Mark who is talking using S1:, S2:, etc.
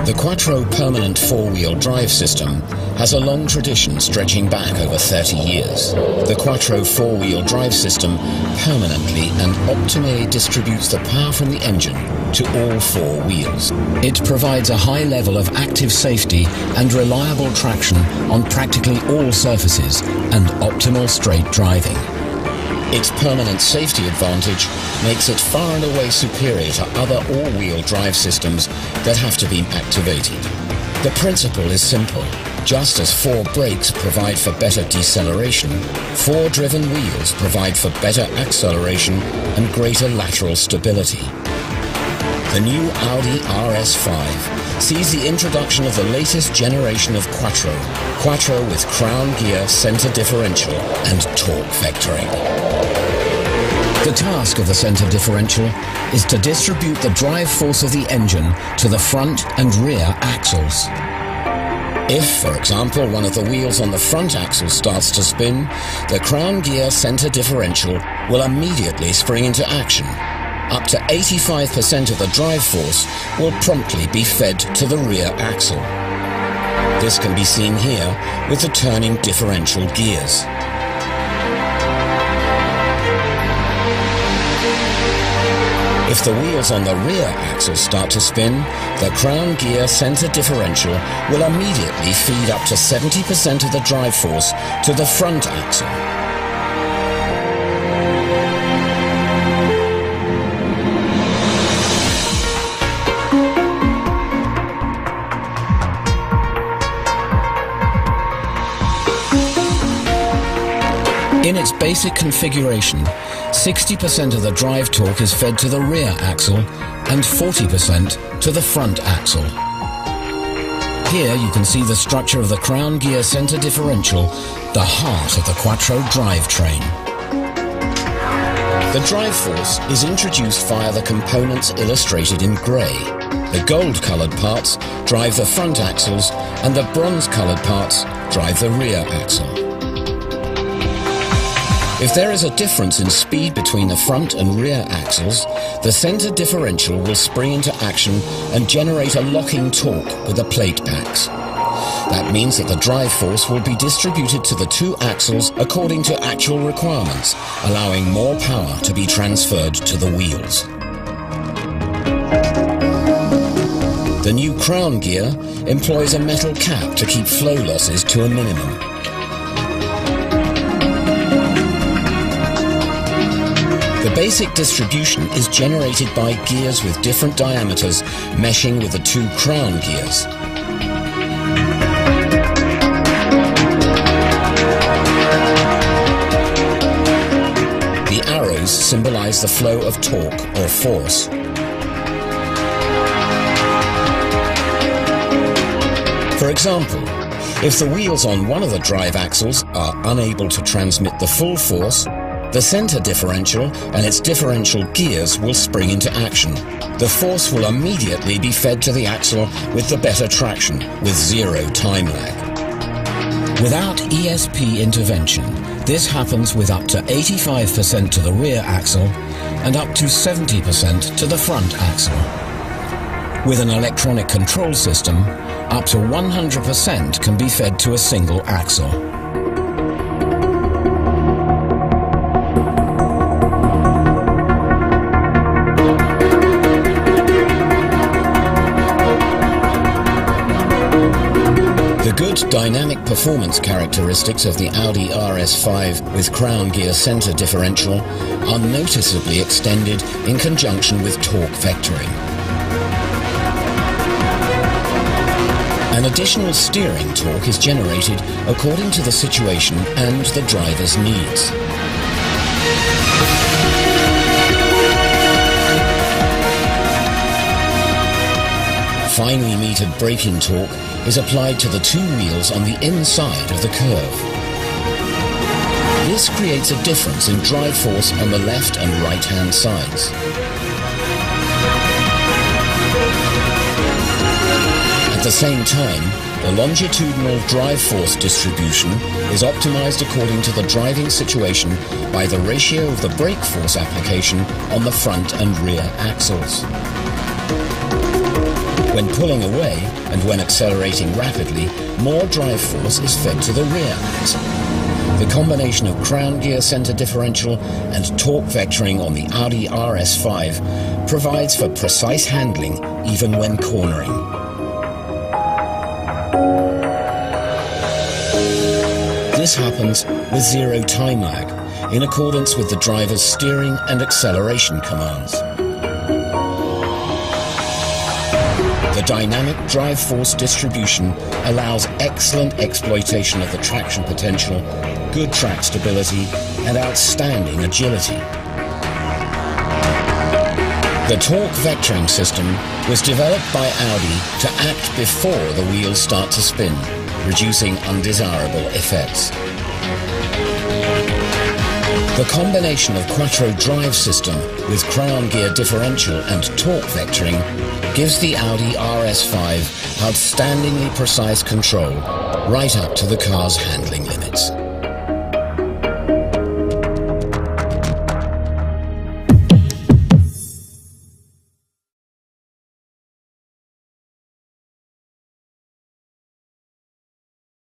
S1: The Quattro permanent four-wheel drive system has a long tradition stretching back over 30 years. The Quattro four-wheel drive system permanently and optimally distributes the power from the engine to all four wheels. It provides a high level of active safety and reliable traction on practically all surfaces and optimal straight driving. Its permanent safety advantage makes it far and away superior to other all-wheel drive systems that have to be activated. The principle is simple. Just as four brakes provide for better deceleration, four driven wheels provide for better acceleration and greater lateral stability. The new Audi RS5 sees the introduction of the latest generation of Quattro with crown gear, center differential and torque vectoring. The task of the center differential is to distribute the drive force of the engine to the front and rear axles. If, for example, one of the wheels on the front axle starts to spin, the crown gear center differential will immediately spring into action. Up to 85% of the drive force will promptly be fed to the rear axle. This can be seen here with the turning differential gears. If the wheels on the rear axle start to spin, the crown gear center differential will immediately feed up to 70% of the drive force to the front axle. In its basic configuration, 60% of the drive torque is fed to the rear axle and 40% to the front axle. Here you can see the structure of the crown gear center differential, the heart of the Quattro drivetrain. The drive force is introduced via the components illustrated in grey. The gold-coloured parts drive the front axles and the bronze-coloured parts drive the rear axle. If there is a difference in speed between the front and rear axles, the center differential will spring into action and generate a locking torque with the plate packs. That means that the drive force will be distributed to the two axles according to actual requirements, allowing more power to be transferred to the wheels. The new crown gear employs a metal cap to keep flow losses to a minimum. The basic distribution is generated by gears with different diameters meshing with the two crown gears. The arrows symbolize the flow of torque or force. For example, if the wheels on one of the drive axles are unable to transmit the full force, the center differential and its differential gears will spring into action. The force will immediately be fed to the axle with the better traction, with zero time lag. Without ESP intervention, this happens with up to 85% to the rear axle and up to 70% to the front axle. With an electronic control system, up to 100% can be fed to a single axle. The good dynamic performance characteristics of the Audi RS5 with crown gear center differential are noticeably extended in conjunction with torque vectoring. An additional steering torque is generated according to the situation and the driver's needs. Finely metered braking torque is applied to the two wheels on the inside of the curve. This creates a difference in drive force on the left and right-hand sides. At the same time, the longitudinal drive force distribution is optimized according to the driving situation by the ratio of the brake force application on the front and rear axles. When pulling away and when accelerating rapidly, more drive force is fed to the rear axle. The combination of crown gear center differential and torque vectoring on the Audi RS5 provides for precise handling even when cornering. This happens with zero time lag, in accordance with the driver's steering and acceleration commands. The dynamic drive force distribution allows excellent exploitation of the traction potential, good track stability, and outstanding agility. The torque vectoring system was developed by Audi to act before the wheels start to spin, reducing undesirable effects. The combination of Quattro drive system with crown gear differential and torque vectoring gives the Audi RS5 outstandingly precise control right up to the car's handling limits.